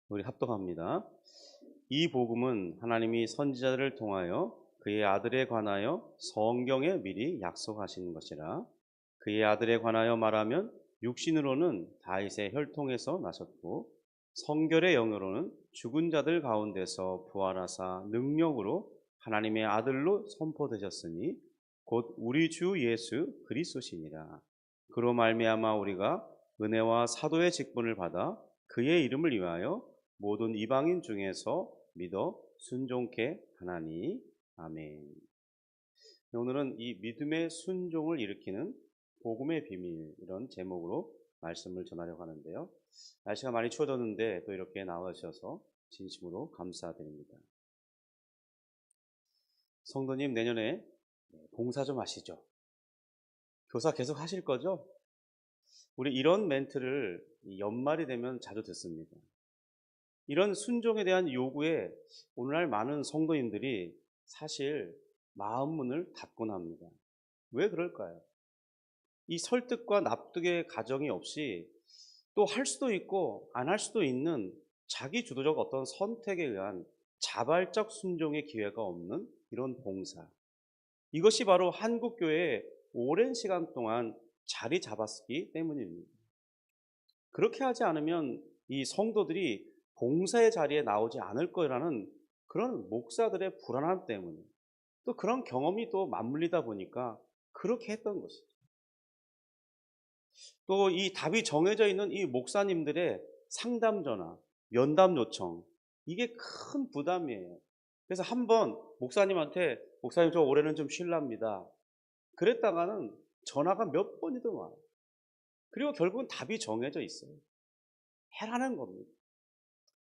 우리 합독합니다. 이 복음은 하나님이 선지자들을 통하여 그의 아들에 관하여 성경에 미리 약속하신 것이라. 그의 아들에 관하여 말하면 육신으로는 다윗의 혈통에서 나셨고 성결의 영으로는 죽은 자들 가운데서 부활하사 능력으로 하나님의 아들로 선포되셨으니 곧 우리 주 예수 그리스도시니라. 그로 말미암아 우리가 은혜와 사도의 직분을 받아 그의 이름을 위하여 모든 이방인 중에서 믿어 순종케 하나니. 아멘. 오늘은 이 믿음의 순종을 일으키는 복음의 비밀, 이런 제목으로 말씀을 전하려고 하는데요. 날씨가 많이 추워졌는데 또 이렇게 나와주셔서 진심으로 감사드립니다. 성도님, 내년에 봉사 좀 하시죠. 교사 계속 하실 거죠? 우리 이런 멘트를 연말이 되면 자주 듣습니다. 이런 순종에 대한 요구에 오늘날 많은 성도님들이 사실 마음 문을 닫곤 합니다. 왜 그럴까요? 이 설득과 납득의 과정이 없이 또 할 수도 있고 안 할 수도 있는 자기 주도적 어떤 선택에 의한 자발적 순종의 기회가 없는 이런 봉사. 이것이 바로 한국 교회에 오랜 시간 동안 자리 잡았기 때문입니다. 그렇게 하지 않으면 이 성도들이 봉사의 자리에 나오지 않을 거라는 그런 목사들의 불안함 때문에, 또 그런 경험이 또 맞물리다 보니까 그렇게 했던 것이죠. 또 이 답이 정해져 있는 이 목사님들의 상담 전화, 면담 요청, 이게 큰 부담이에요. 그래서 한번 목사님한테 목사님 저 올해는 좀 쉴랍니다. 그랬다가는 전화가 몇 번이든 와요. 그리고 결국은 답이 정해져 있어요. 해라는 겁니다.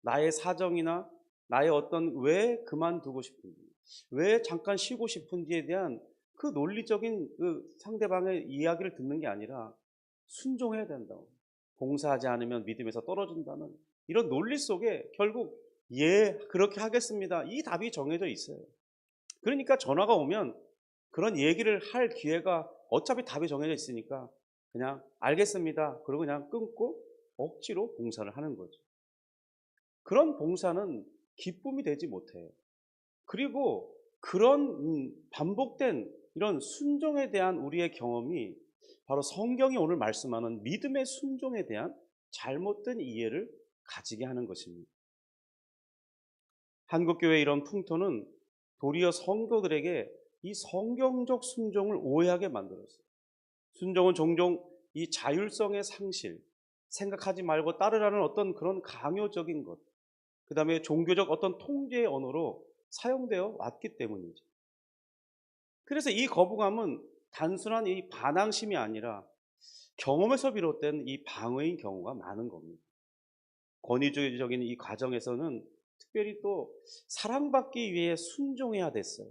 나의 사정이나 나의 어떤 왜 그만두고 싶은지, 왜 잠깐 쉬고 싶은지에 대한 그 논리적인 그 상대방의 이야기를 듣는 게 아니라 순종해야 된다고. 봉사하지 않으면 믿음에서 떨어진다는 이런 논리 속에 결국 예, 그렇게 하겠습니다. 이 답이 정해져 있어요. 그러니까 전화가 오면 그런 얘기를 할 기회가 어차피 답이 정해져 있으니까 그냥 알겠습니다. 그리고 그냥 끊고 억지로 봉사를 하는 거죠. 그런 봉사는 기쁨이 되지 못해요. 그리고 그런 반복된 이런 순종에 대한 우리의 경험이 바로 성경이 오늘 말씀하는 믿음의 순종에 대한 잘못된 이해를 가지게 하는 것입니다. 한국교회의 이런 풍토는 도리어 성도들에게 이 성경적 순종을 오해하게 만들었어요. 순종은 종종 이 자율성의 상실, 생각하지 말고 따르라는 어떤 그런 강요적인 것, 그 다음에 종교적 어떤 통제의 언어로 사용되어 왔기 때문이죠. 그래서 이 거부감은 단순한 이 반항심이 아니라 경험에서 비롯된 이 방어인 경우가 많은 겁니다. 권위주의적인 이 과정에서는 특별히 또 사랑받기 위해 순종해야 됐어요.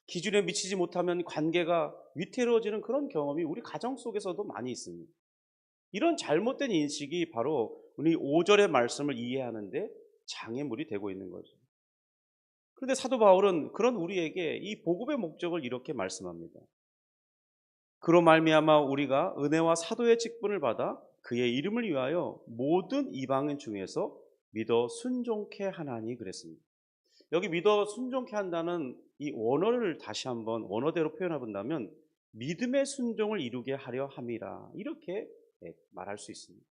기준에 미치지 못하면 관계가 위태로워지는 그런 경험이 우리 가정 속에서도 많이 있습니다. 이런 잘못된 인식이 바로 우리 5절의 말씀을 이해하는데 장애물이 되고 있는 거죠. 그런데 사도 바울은 그런 우리에게 이 복음의 목적을 이렇게 말씀합니다. 그로 말미암아 우리가 은혜와 사도의 직분을 받아 그의 이름을 위하여 모든 이방인 중에서 믿어 순종케 하나니 그랬습니다. 여기 믿어 순종케 한다는 이 원어를 다시 한번 원어대로 표현해 본다면 믿음의 순종을 이루게 하려 함이라, 이렇게 말할 수 있습니다.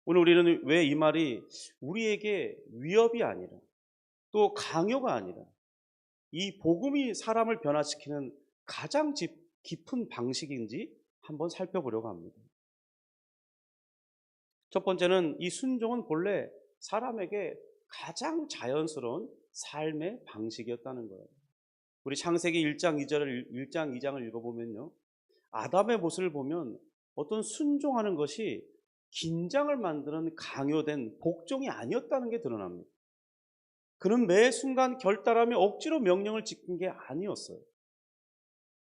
오늘 우리는 왜 이 말이 우리에게 위협이 아니라 또 강요가 아니라 이 복음이 사람을 변화시키는 가장 깊은 방식인지 한번 살펴보려고 합니다. 첫 번째는 이 순종은 본래 사람에게 가장 자연스러운 삶의 방식이었다는 거예요. 우리 창세기 1장 2절을 1장 2장을 읽어보면요, 아담의 모습을 보면 어떤 순종하는 것이 긴장을 만드는 강요된 복종이 아니었다는 게 드러납니다. 그는 매 순간 결단하며 억지로 명령을 지킨 게 아니었어요.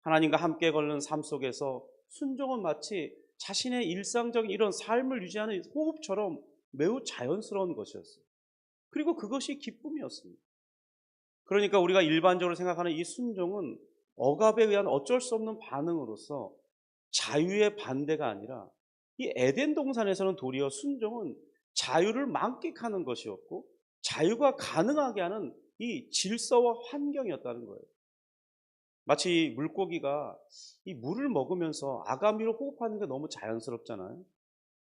하나님과 함께 걸는 삶 속에서 순종은 마치 자신의 일상적인 이런 삶을 유지하는 호흡처럼 매우 자연스러운 것이었어요. 그리고 그것이 기쁨이었습니다. 그러니까 우리가 일반적으로 생각하는 이 순종은 억압에 의한 어쩔 수 없는 반응으로서 자유의 반대가 아니라 이 에덴 동산에서는 도리어 순종은 자유를 만끽하는 것이었고 자유가 가능하게 하는 이 질서와 환경이었다는 거예요. 마치 물고기가 이 물을 먹으면서 아가미로 호흡하는 게 너무 자연스럽잖아요.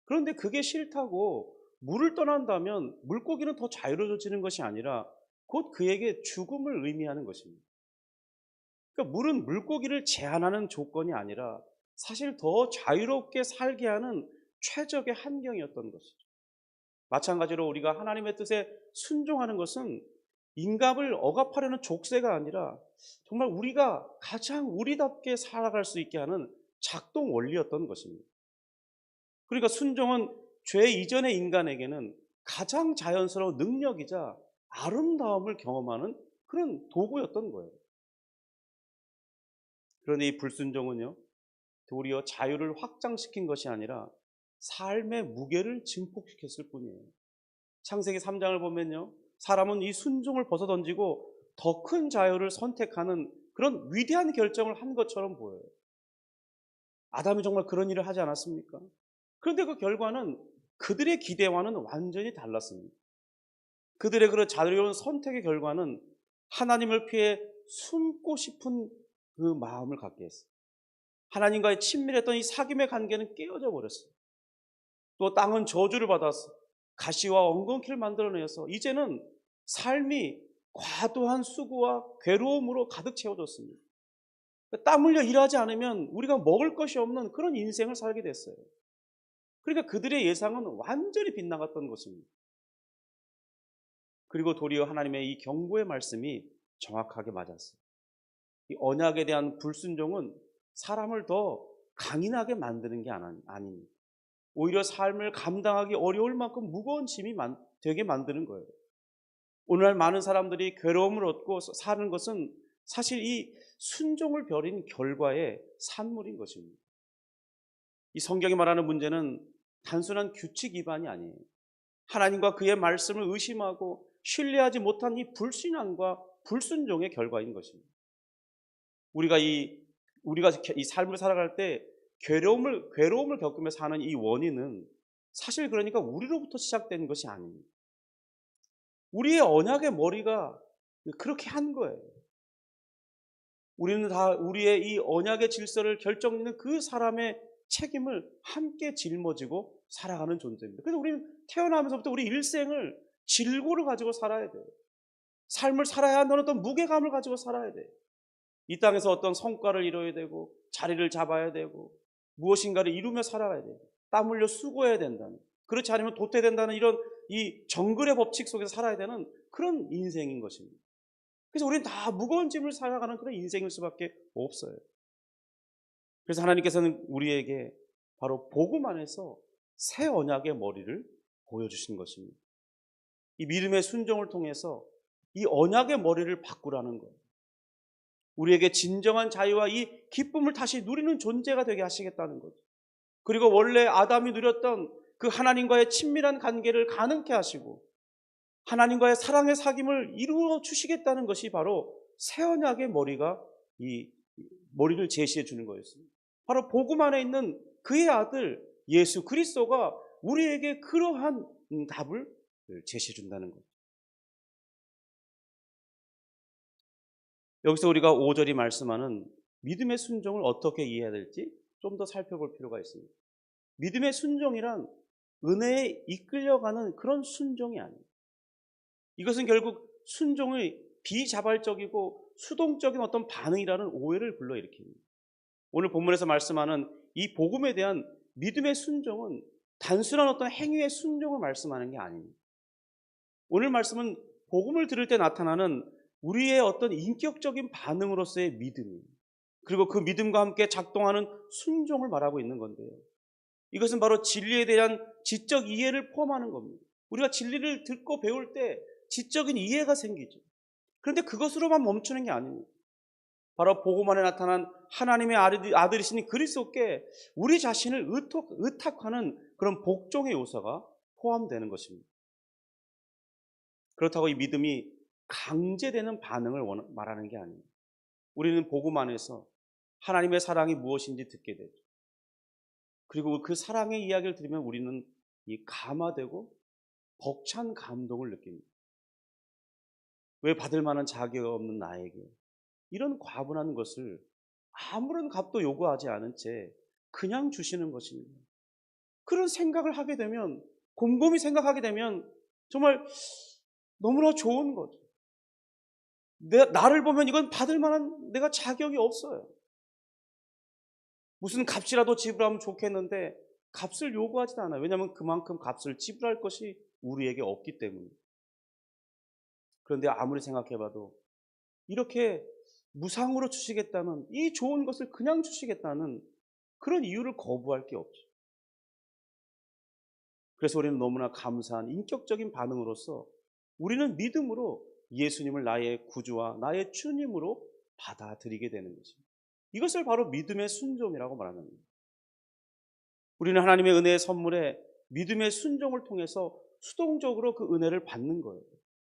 그런데 그게 싫다고 물을 떠난다면 물고기는 더 자유로워지는 것이 아니라 곧 그에게 죽음을 의미하는 것입니다. 그러니까 물은 물고기를 제한하는 조건이 아니라 사실 더 자유롭게 살게 하는 최적의 환경이었던 것이죠. 마찬가지로 우리가 하나님의 뜻에 순종하는 것은 인간을 억압하려는 족쇄가 아니라 정말 우리가 가장 우리답게 살아갈 수 있게 하는 작동 원리였던 것입니다. 그러니까 순종은 죄 이전의 인간에게는 가장 자연스러운 능력이자 아름다움을 경험하는 그런 도구였던 거예요. 그런데 이 불순종은요, 도리어 자유를 확장시킨 것이 아니라 삶의 무게를 증폭시켰을 뿐이에요. 창세기 3장을 보면요, 사람은 이 순종을 벗어던지고 더 큰 자유를 선택하는 그런 위대한 결정을 한 것처럼 보여요. 아담이 정말 그런 일을 하지 않았습니까? 그런데 그 결과는 그들의 기대와는 완전히 달랐습니다. 그들의 그런 자유로운 선택의 결과는 하나님을 피해 숨고 싶은 그 마음을 갖게 했어요. 하나님과의 친밀했던 이 사귐의 관계는 깨어져 버렸어요. 또 땅은 저주를 받았어. 가시와 엉겅퀴를 만들어내서 이제는 삶이 과도한 수고와 괴로움으로 가득 채워졌습니다. 땀 흘려 일하지 않으면 우리가 먹을 것이 없는 그런 인생을 살게 됐어요. 그러니까 그들의 예상은 완전히 빗나갔던 것입니다. 그리고 도리어 하나님의 이 경고의 말씀이 정확하게 맞았어요. 이 언약에 대한 불순종은 사람을 더 강인하게 만드는 게 아닙니다. 오히려 삶을 감당하기 어려울 만큼 무거운 짐이 되게 만드는 거예요. 오늘날 많은 사람들이 괴로움을 얻고 사는 것은 사실 이 순종을 버린 결과의 산물인 것입니다. 이 성경이 말하는 문제는 단순한 규칙 위반이 아니에요. 하나님과 그의 말씀을 의심하고 신뢰하지 못한 이 불신앙과 불순종의 결과인 것입니다. 우리가 이 삶을 살아갈 때 괴로움을 겪으며 사는 이 원인은 사실 그러니까 우리로부터 시작된 것이 아닙니다. 우리의 언약의 머리가 그렇게 한 거예요. 우리는 다 우리의 이 언약의 질서를 결정짓는 그 사람의 책임을 함께 짊어지고 살아가는 존재입니다. 그래서 우리는 태어나면서부터 우리 일생을 질고를 가지고 살아야 돼요. 삶을 살아야 한다는 어떤 무게감을 가지고 살아야 돼요. 이 땅에서 어떤 성과를 이뤄야 되고 자리를 잡아야 되고 무엇인가를 이루며 살아가야 돼요. 땀 흘려 수고해야 된다는, 그렇지 않으면 도태된다는 이런 이 정글의 법칙 속에서 살아야 되는 그런 인생인 것입니다. 그래서 우리는 다 무거운 짐을 살아가는 그런 인생일 수밖에 없어요. 그래서 하나님께서는 우리에게 바로 복음 안에서 새 언약의 머리를 보여주신 것입니다. 이 믿음의 순종을 통해서 이 언약의 머리를 바꾸라는 거예요. 우리에게 진정한 자유와 이 기쁨을 다시 누리는 존재가 되게 하시겠다는 거죠. 그리고 원래 아담이 누렸던 그 하나님과의 친밀한 관계를 가능케 하시고 하나님과의 사랑의 사귐을 이루어 주시겠다는 것이 바로 새 언약의 이 머리를 제시해 주는 거였습니다. 바로 복음 안에 있는 그의 아들 예수 그리스도가 우리에게 그러한 답을 제시해 준다는 거죠. 여기서 우리가 5절이 말씀하는 믿음의 순종을 어떻게 이해해야 될지 좀 더 살펴볼 필요가 있습니다. 믿음의 순종이란 은혜에 이끌려가는 그런 순종이 아닙니다. 이것은 결국 순종의 비자발적이고 수동적인 어떤 반응이라는 오해를 불러일으킵니다. 오늘 본문에서 말씀하는 이 복음에 대한 믿음의 순종은 단순한 어떤 행위의 순종을 말씀하는 게 아닙니다. 오늘 말씀은 복음을 들을 때 나타나는 우리의 어떤 인격적인 반응으로서의 믿음, 그리고 그 믿음과 함께 작동하는 순종을 말하고 있는 건데요. 이것은 바로 진리에 대한 지적 이해를 포함하는 겁니다. 우리가 진리를 듣고 배울 때 지적인 이해가 생기죠. 그런데 그것으로만 멈추는 게 아닙니다. 바로 복음 안에 나타난 하나님의 아들이신 그리스도께 우리 자신을 의탁하는 그런 복종의 요소가 포함되는 것입니다. 그렇다고 이 믿음이 강제되는 반응을 말하는 게 아닙니다. 우리는 복음 안에서 하나님의 사랑이 무엇인지 듣게 되죠. 그리고 그 사랑의 이야기를 들으면 우리는 감화되고 벅찬 감동을 느낍니다. 왜 받을 만한 자격이 없는 나에게 이런 과분한 것을 아무런 값도 요구하지 않은 채 그냥 주시는 것입니다. 그런 생각을 하게 되면, 곰곰이 생각하게 되면 정말 너무나 좋은 거죠. 나를 보면 이건 받을 만한 내가 자격이 없어요. 무슨 값이라도 지불하면 좋겠는데 값을 요구하지도 않아요. 왜냐하면 그만큼 값을 지불할 것이 우리에게 없기 때문에. 그런데 아무리 생각해봐도 이렇게 무상으로 주시겠다는, 이 좋은 것을 그냥 주시겠다는 그런 이유를 거부할 게 없죠. 그래서 우리는 너무나 감사한 인격적인 반응으로서 우리는 믿음으로 예수님을 나의 구주와 나의 주님으로 받아들이게 되는 것입니다. 이것을 바로 믿음의 순종이라고 말하는 겁니다. 우리는 하나님의 은혜의 선물에 믿음의 순종을 통해서 수동적으로 그 은혜를 받는 거예요.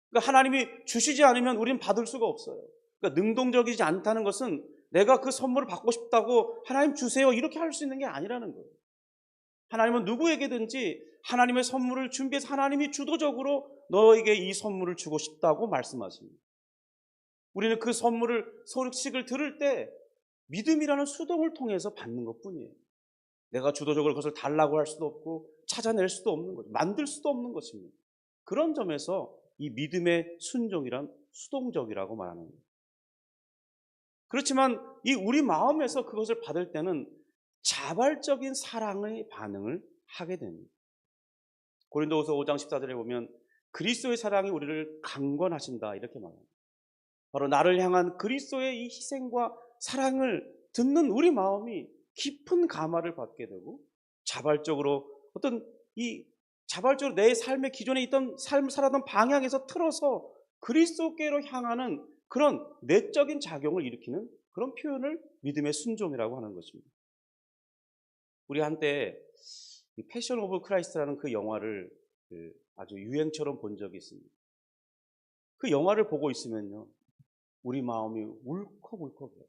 그러니까 하나님이 주시지 않으면 우리는 받을 수가 없어요. 그러니까 능동적이지 않다는 것은 내가 그 선물을 받고 싶다고 하나님 주세요 이렇게 할 수 있는 게 아니라는 거예요. 하나님은 누구에게든지 하나님의 선물을 준비해서 하나님이 주도적으로 너에게 이 선물을 주고 싶다고 말씀하십니다. 우리는 그 선물을 소식을 들을 때 믿음이라는 수동을 통해서 받는 것뿐이에요. 내가 주도적으로 그것을 달라고 할 수도 없고 찾아낼 수도 없는 거죠. 만들 수도 없는 것입니다. 그런 점에서 이 믿음의 순종이란 수동적이라고 말하는 거예요. 그렇지만 이 우리 마음에서 그것을 받을 때는 자발적인 사랑의 반응을 하게 됩니다. 고린도후서 5장 14절에 보면 그리스도의 사랑이 우리를 강권하신다 이렇게 말합니다. 바로 나를 향한 그리스도의 이 희생과 사랑을 듣는 우리 마음이 깊은 감화를 받게 되고 자발적으로 자발적으로 내 삶의 기존에 있던 삶을 살아던 방향에서 틀어서 그리스도께로 향하는 그런 내적인 작용을 일으키는 그런 표현을 믿음의 순종이라고 하는 것입니다. 우리 한때 패션 오브 크라이스트라는 그 영화를 아주 유행처럼 본 적이 있습니다. 그 영화를 보고 있으면요, 우리 마음이 울컥울컥해요.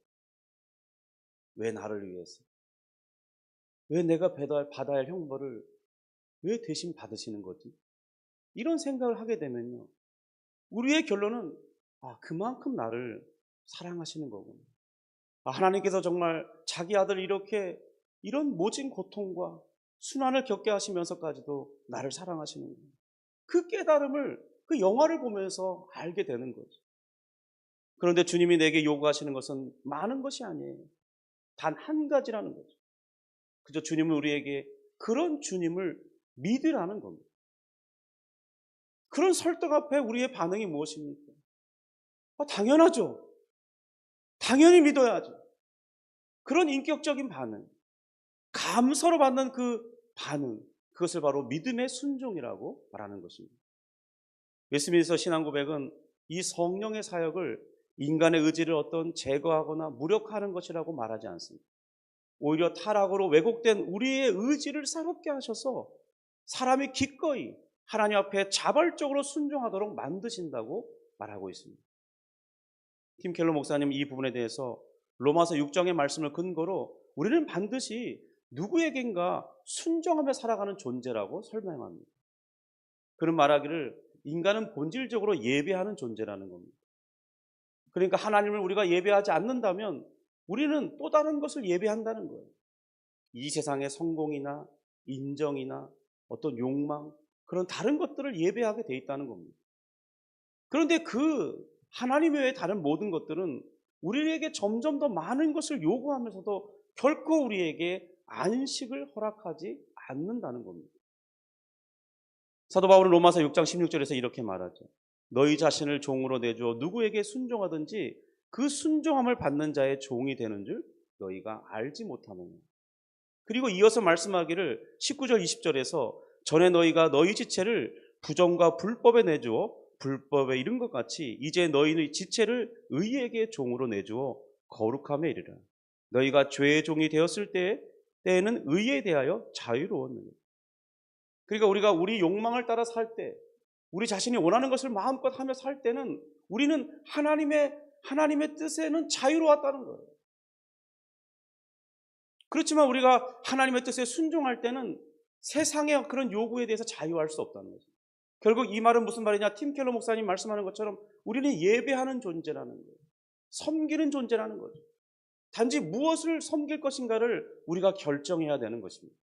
왜 나를 위해서? 왜 내가 받아야 할 형벌을 왜 대신 받으시는 거지? 이런 생각을 하게 되면요, 우리의 결론은 그만큼 나를 사랑하시는 거구나. 하나님께서 정말 자기 아들을 이렇게 이런 모진 고통과 순환을 겪게 하시면서까지도 나를 사랑하시는 거예요. 그 깨달음을 그 영화를 보면서 알게 되는 거죠. 그런데 주님이 내게 요구하시는 것은 많은 것이 아니에요. 단 한 가지라는 거죠. 그저 주님은 우리에게 그런 주님을 믿으라는 겁니다. 그런 설득 앞에 우리의 반응이 무엇입니까? 당연하죠. 당연히 믿어야죠. 그런 인격적인 반응, 감사로 받는 그 반응, 그것을 바로 믿음의 순종이라고 말하는 것입니다. 웨스민스터 신앙고백은 이 성령의 사역을 인간의 의지를 제거하거나 무력화하는 것이라고 말하지 않습니다. 오히려 타락으로 왜곡된 우리의 의지를 새롭게 하셔서 사람이 기꺼이 하나님 앞에 자발적으로 순종하도록 만드신다고 말하고 있습니다. 팀 켈러 목사님 이 부분에 대해서 로마서 6장의 말씀을 근거로 우리는 반드시 누구에겐가 순종하며 살아가는 존재라고 설명합니다. 그는 말하기를 인간은 본질적으로 예배하는 존재라는 겁니다. 그러니까 하나님을 우리가 예배하지 않는다면 우리는 또 다른 것을 예배한다는 거예요. 이 세상의 성공이나 인정이나 어떤 욕망, 그런 다른 것들을 예배하게 돼 있다는 겁니다. 그런데 그 하나님 외의 다른 모든 것들은 우리에게 점점 더 많은 것을 요구하면서도 결코 우리에게 안식을 허락하지 않는다는 겁니다. 사도 바울은 로마서 6장 16절에서 이렇게 말하죠. 너희 자신을 종으로 내주어 누구에게 순종하든지 그 순종함을 받는 자의 종이 되는 줄 너희가 알지 못하느냐. 그리고 이어서 말씀하기를 19절 20절에서 전에 너희가 너희 지체를 부정과 불법에 내주어 불법에 이른 것 같이 이제 너희의 지체를 의에게 종으로 내주어 거룩함에 이르라. 너희가 죄의 종이 되었을 때에는 의에 대하여 자유로웠느니라. 그러니까 우리가 우리 욕망을 따라 살 때, 우리 자신이 원하는 것을 마음껏 하며 살 때는 우리는 하나님의 뜻에는 자유로웠다는 거예요. 그렇지만 우리가 하나님의 뜻에 순종할 때는 세상의 그런 요구에 대해서 자유할 수 없다는 거죠. 결국 이 말은 무슨 말이냐? 팀 켈러 목사님 말씀하는 것처럼 우리는 예배하는 존재라는 거예요. 섬기는 존재라는 거죠. 단지 무엇을 섬길 것인가를 우리가 결정해야 되는 것입니다.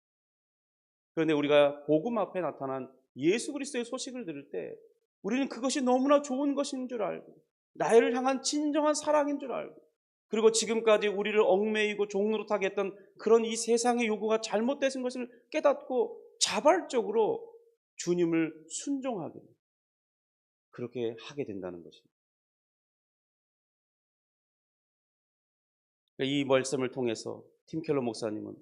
그런데 우리가 복음 앞에 나타난 예수 그리스도의 소식을 들을 때 우리는 그것이 너무나 좋은 것인 줄 알고, 나를 향한 진정한 사랑인 줄 알고, 그리고 지금까지 우리를 얽매이고 종노릇하게 했던 그런 이 세상의 요구가 잘못된 것을 깨닫고 자발적으로 주님을 순종하게, 그렇게 하게 된다는 것입니다. 이 말씀을 통해서 팀 켈러 목사님은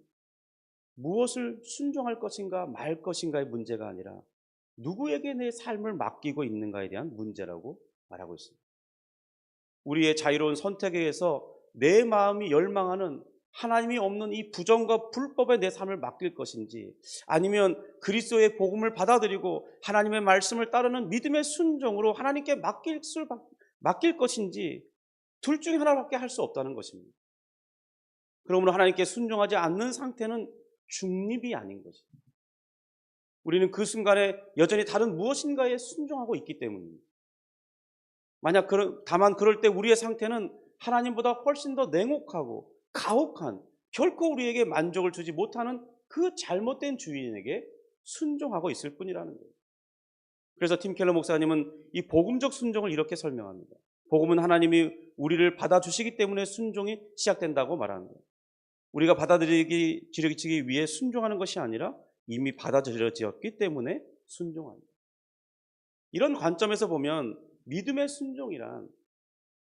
무엇을 순종할 것인가 말 것인가의 문제가 아니라 누구에게 내 삶을 맡기고 있는가에 대한 문제라고 말하고 있습니다. 우리의 자유로운 선택에 의해서 내 마음이 열망하는 하나님이 없는 이 부정과 불법에 내 삶을 맡길 것인지, 아니면 그리스도의 복음을 받아들이고 하나님의 말씀을 따르는 믿음의 순종으로 하나님께 맡길 것인지, 둘 중에 하나밖에 할 수 없다는 것입니다. 그러므로 하나님께 순종하지 않는 상태는 중립이 아닌 것입니다. 우리는 그 순간에 여전히 다른 무엇인가에 순종하고 있기 때문입니다. 다만 그럴 때 우리의 상태는 하나님보다 훨씬 더 냉혹하고 가혹한, 결코 우리에게 만족을 주지 못하는 그 잘못된 주인에게 순종하고 있을 뿐이라는 거예요. 그래서 팀 켈러 목사님은 이 복음적 순종을 이렇게 설명합니다. 복음은 하나님이 우리를 받아주시기 때문에 순종이 시작된다고 말하는 거예요. 우리가 받아들이기 위해 순종하는 것이 아니라 이미 받아들여졌기 때문에 순종합니다. 이런 관점에서 보면 믿음의 순종이란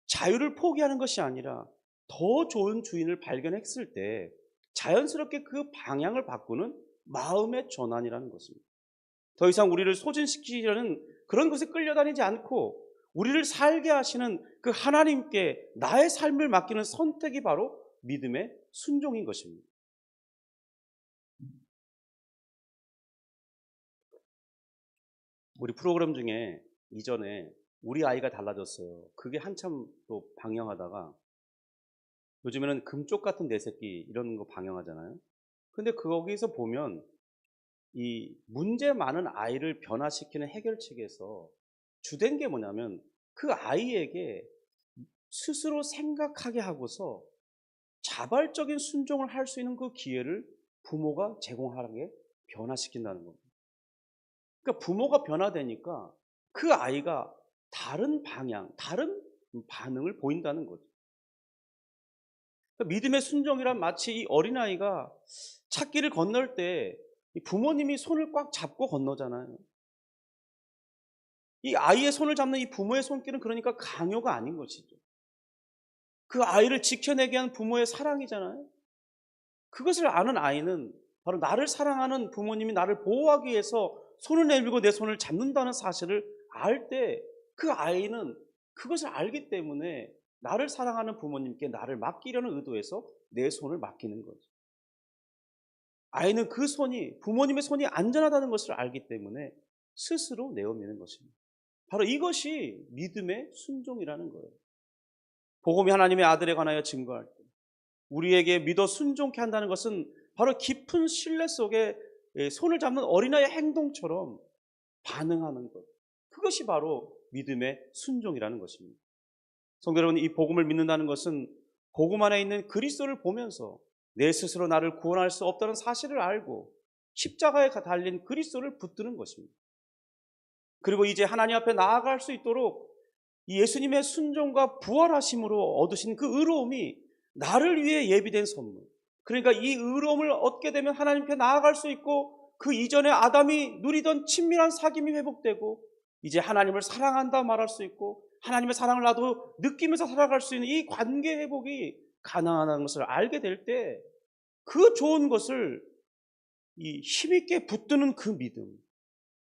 자유를 포기하는 것이 아니라 더 좋은 주인을 발견했을 때 자연스럽게 그 방향을 바꾸는 마음의 전환이라는 것입니다. 더 이상 우리를 소진시키려는 그런 것에 끌려다니지 않고 우리를 살게 하시는 그 하나님께 나의 삶을 맡기는 선택이 바로 믿음의 순종인 것입니다. 우리 프로그램 중에 이전에 우리 아이가 달라졌어요. 그게 한참 또 방영하다가 요즘에는 금쪽 같은 내 새끼 이런 거 방영하잖아요. 근데 거기서 보면 이 문제 많은 아이를 변화시키는 해결책에서 주된 게 뭐냐면 그 아이에게 스스로 생각하게 하고서 자발적인 순종을 할 수 있는 그 기회를 부모가 제공하게 변화시킨다는 겁니다. 그러니까 부모가 변화되니까 그 아이가 다른 방향, 다른 반응을 보인다는 거죠. 그러니까 믿음의 순종이란 마치 이 어린아이가 찾기를 건널 때 부모님이 손을 꽉 잡고 건너잖아요. 이 아이의 손을 잡는 이 부모의 손길은 그러니까 강요가 아닌 것이죠. 그 아이를 지켜내게 한 부모의 사랑이잖아요. 그것을 아는 아이는 바로 나를 사랑하는 부모님이 나를 보호하기 위해서 손을 내밀고 내 손을 잡는다는 사실을 알 때 그 아이는 그것을 알기 때문에 나를 사랑하는 부모님께 나를 맡기려는 의도에서 내 손을 맡기는 거죠. 아이는 그 손이, 부모님의 손이 안전하다는 것을 알기 때문에 스스로 내어미는 것입니다. 바로 이것이 믿음의 순종이라는 거예요. 복음이 하나님의 아들에 관하여 증거할 때 우리에게 믿어 순종케 한다는 것은 바로 깊은 신뢰 속에 손을 잡는 어린아이의 행동처럼 반응하는 것. 그것이 바로 믿음의 순종이라는 것입니다. 성도 여러분, 이 복음을 믿는다는 것은 복음 안에 있는 그리스도를 보면서 내 스스로 나를 구원할 수 없다는 사실을 알고 십자가에 달린 그리스도를 붙드는 것입니다. 그리고 이제 하나님 앞에 나아갈 수 있도록 이 예수님의 순종과 부활하심으로 얻으신 그 의로움이 나를 위해 예비된 선물. 그러니까 이 의로움을 얻게 되면 하나님께 나아갈 수 있고 그 이전에 아담이 누리던 친밀한 사귐이 회복되고 이제 하나님을 사랑한다 말할 수 있고 하나님의 사랑을 나도 느끼면서 살아갈 수 있는 이 관계 회복이 가능하다는 것을 알게 될 때 그 좋은 것을 이 힘있게 붙드는 그 믿음,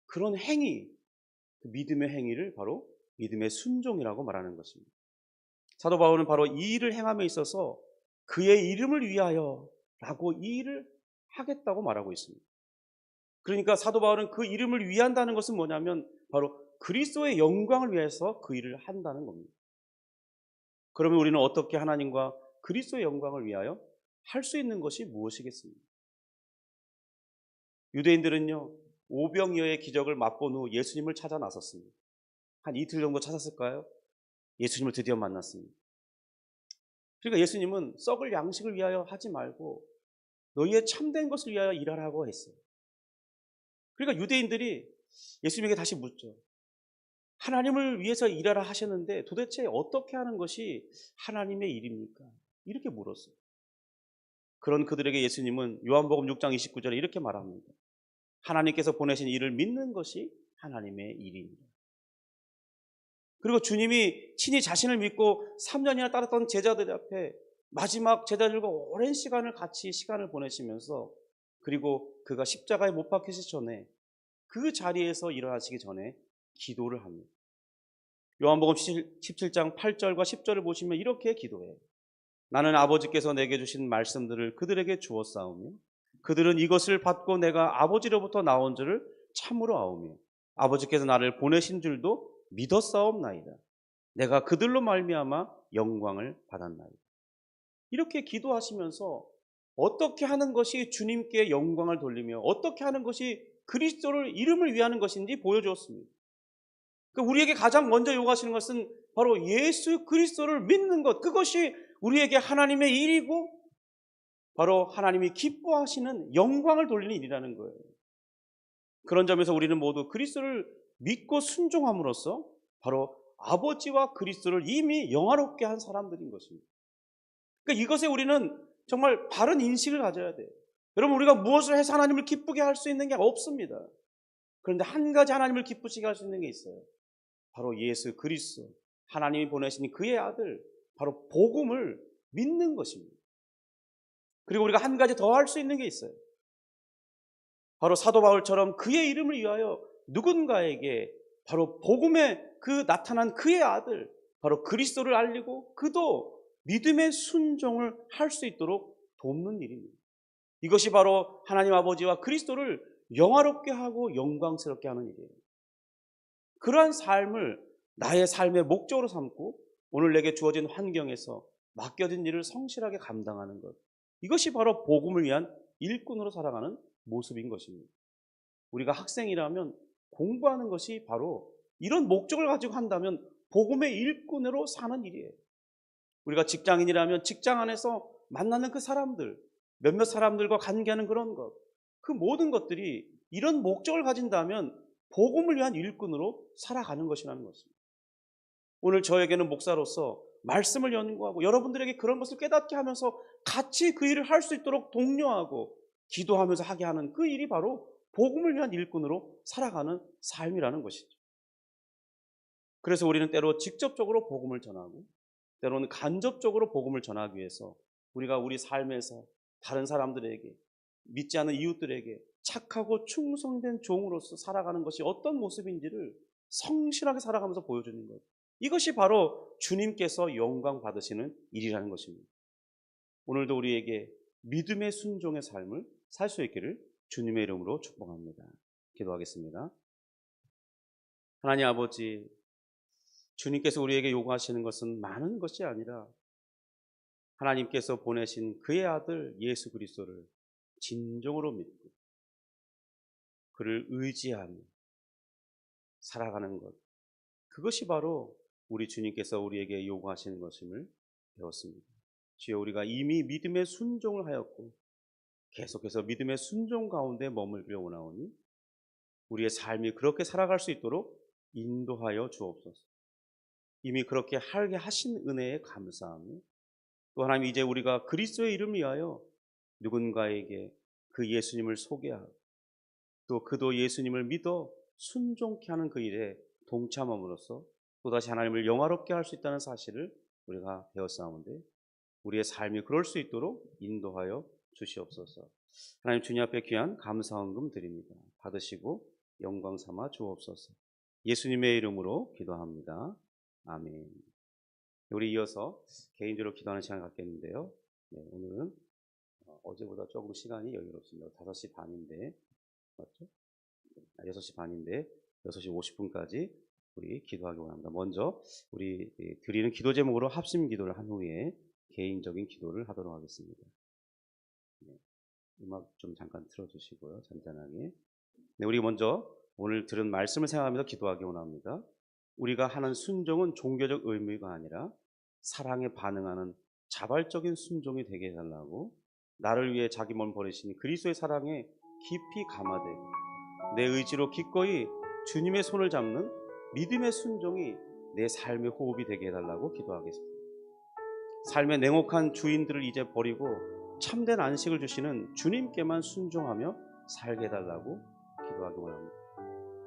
그런 행위, 그 믿음의 행위를 바로 믿음의 순종이라고 말하는 것입니다. 사도 바울은 바로 이 일을 행함에 있어서 그의 이름을 위하여 라고 이 일을 하겠다고 말하고 있습니다. 그러니까 사도 바울은 그 이름을 위한다는 것은 뭐냐면 바로 그리스도의 영광을 위해서 그 일을 한다는 겁니다. 그러면 우리는 어떻게 하나님과 그리스도의 영광을 위하여 할 수 있는 것이 무엇이겠습니까? 유대인들은요, 오병이어의 기적을 맛본 후 예수님을 찾아 나섰습니다. 한 이틀 정도 찾았을까요? 예수님을 드디어 만났습니다. 그러니까 예수님은 썩을 양식을 위하여 하지 말고 너희의 참된 것을 위하여 일하라고 했어요. 그러니까 유대인들이 예수님에게 다시 묻죠. 하나님을 위해서 일하라 하셨는데 도대체 어떻게 하는 것이 하나님의 일입니까? 이렇게 물었어요. 그런 그들에게 예수님은 요한복음 6장 29절에 이렇게 말합니다. 하나님께서 보내신 일을 믿는 것이 하나님의 일입니다. 그리고 주님이 친히 자신을 믿고 3년이나 따랐던 제자들 앞에 마지막 제자들과 오랜 시간을 같이 시간을 보내시면서 그리고 그가 십자가에 못 박히시기 전에 그 자리에서 일어나시기 전에 기도를 합니다. 요한복음 17장 8절과 10절을 보시면 이렇게 기도해요. 나는 아버지께서 내게 주신 말씀들을 그들에게 주었사오며 그들은 이것을 받고 내가 아버지로부터 나온 줄을 참으로 아오며 아버지께서 나를 보내신 줄도 믿었사옵나이다. 내가 그들로 말미암아 영광을 받았나이다. 이렇게 기도하시면서 어떻게 하는 것이 주님께 영광을 돌리며 어떻게 하는 것이 그리스도를 이름을 위하는 것인지 보여주었습니다. 그러니까 우리에게 가장 먼저 요구하시는 것은 바로 예수 그리스도를 믿는 것. 그것이 우리에게 하나님의 일이고 바로 하나님이 기뻐하시는 영광을 돌리는 일이라는 거예요. 그런 점에서 우리는 모두 그리스도를 믿고 순종함으로써 바로 아버지와 그리스도를 이미 영화롭게 한 사람들인 것입니다. 그러니까 이것에 우리는 정말 바른 인식을 가져야 돼요. 여러분, 우리가 무엇을 해서 하나님을 기쁘게 할 수 있는 게 없습니다. 그런데 한 가지 하나님을 기쁘시게 할 수 있는 게 있어요. 바로 예수 그리스도, 하나님이 보내신 그의 아들, 바로 복음을 믿는 것입니다. 그리고 우리가 한 가지 더 할 수 있는 게 있어요. 바로 사도 바울처럼 그의 이름을 위하여 누군가에게 바로 복음에 그 나타난 그의 아들, 바로 그리스도를 알리고 그도 믿음의 순종을 할 수 있도록 돕는 일입니다. 이것이 바로 하나님 아버지와 그리스도를 영화롭게 하고 영광스럽게 하는 일이에요. 그러한 삶을 나의 삶의 목적으로 삼고 오늘 내게 주어진 환경에서 맡겨진 일을 성실하게 감당하는 것. 이것이 바로 복음을 위한 일꾼으로 살아가는 모습인 것입니다. 우리가 학생이라면 공부하는 것이 바로 이런 목적을 가지고 한다면 복음의 일꾼으로 사는 일이에요. 우리가 직장인이라면 직장 안에서 만나는 그 사람들, 몇몇 사람들과 관계하는 그런 것, 그 모든 것들이 이런 목적을 가진다면 복음을 위한 일꾼으로 살아가는 것이라는 것입니다. 오늘 저에게는 목사로서 말씀을 연구하고 여러분들에게 그런 것을 깨닫게 하면서 같이 그 일을 할 수 있도록 독려하고 기도하면서 하게 하는 그 일이 바로 복음을 위한 일꾼으로 살아가는 삶이라는 것이죠. 그래서 우리는 때로 직접적으로 복음을 전하고 때로는 간접적으로 복음을 전하기 위해서 우리가 우리 삶에서 다른 사람들에게 믿지 않는 이웃들에게 착하고 충성된 종으로서 살아가는 것이 어떤 모습인지를 성실하게 살아가면서 보여주는 것. 이것이 바로 주님께서 영광 받으시는 일이라는 것입니다. 오늘도 우리에게 믿음의 순종의 삶을 살 수 있기를 주님의 이름으로 축복합니다. 기도하겠습니다. 하나님 아버지, 주님께서 우리에게 요구하시는 것은 많은 것이 아니라 하나님께서 보내신 그의 아들 예수 그리스도를 진정으로 믿고 그를 의지하며 살아가는 것. 그것이 바로 우리 주님께서 우리에게 요구하시는 것임을 배웠습니다. 주여, 우리가 이미 믿음의 순종을 하였고 계속해서 믿음의 순종 가운데 머물기를 원하오니 우리의 삶이 그렇게 살아갈 수 있도록 인도하여 주옵소서. 이미 그렇게 하게 하신 은혜에 감사하며 또 하나님, 이제 우리가 그리스도의 이름을 위하여 누군가에게 그 예수님을 소개하고 또 그도 예수님을 믿어 순종케 하는 그 일에 동참함으로써 또다시 하나님을 영화롭게 할 수 있다는 사실을 우리가 배웠사오는데 우리의 삶이 그럴 수 있도록 인도하여 주시옵소서. 하나님, 주님 앞에 귀한 감사헌금 드립니다. 받으시고 영광 삼아 주옵소서. 예수님의 이름으로 기도합니다. 아멘. 우리 이어서 개인적으로 기도하는 시간을 갖겠는데요. 네, 오늘은 어제보다 조금 시간이 여유롭습니다. 5시 반인데, 맞죠? 6시 반인데 6시 50분까지 우리 기도하기 원합니다. 먼저 우리 드리는 기도 제목으로 합심 기도를 한 후에 개인적인 기도를 하도록 하겠습니다. 네, 음악 좀 잠깐 틀어주시고요. 잔잔하게. 네, 우리 먼저 오늘 들은 말씀을 생각하면서 기도하기 원합니다. 우리가 하는 순종은 종교적 의무가 아니라 사랑에 반응하는 자발적인 순종이 되게 해달라고, 나를 위해 자기 몸을 버리신 그리스도의 사랑에 깊이 감화되고 내 의지로 기꺼이 주님의 손을 잡는 믿음의 순종이 내 삶의 호흡이 되게 해달라고 기도하겠습니다. 삶의 냉혹한 주인들을 이제 버리고 참된 안식을 주시는 주님께만 순종하며 살게 해달라고 기도하기 원합니다.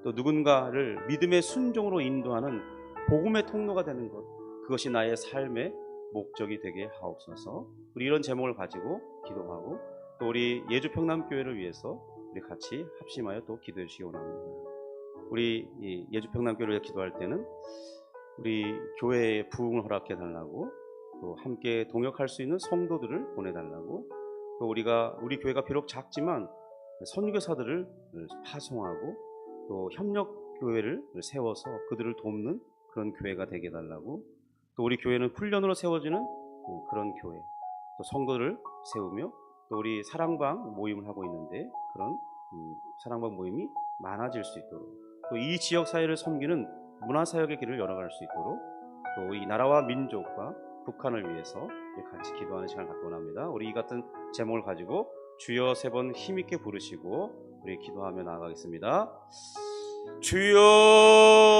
또 누군가를 믿음의 순종으로 인도하는 복음의 통로가 되는 것, 그것이 나의 삶의 목적이 되게 하옵소서. 우리 이런 제목을 가지고 기도하고, 또 우리 예주평남교회를 위해서 우리 같이 합심하여 또 기도해 주시기 원합니다. 우리 예주평남교회를 위해 기도할 때는 우리 교회의 부흥을 허락해 달라고, 또 함께 동역할 수 있는 성도들을 보내달라고, 또 우리 교회가 비록 작지만 선교사들을 파송하고 또 협력교회를 세워서 그들을 돕는 그런 교회가 되게 해달라고, 또 우리 교회는 훈련으로 세워지는 그런 교회, 또 성도를 세우며, 또 우리 사랑방 모임을 하고 있는데 그런 사랑방 모임이 많아질 수 있도록, 또 이 지역 사회를 섬기는 문화사역의 길을 열어갈 수 있도록, 또 이 나라와 민족과 북한을 위해서 같이 기도하는 시간을 갖고 원합니다. 우리 이 같은 제목을 가지고 주여 3번 힘있게 부르시고 우리 기도하며 나아가겠습니다. 주여.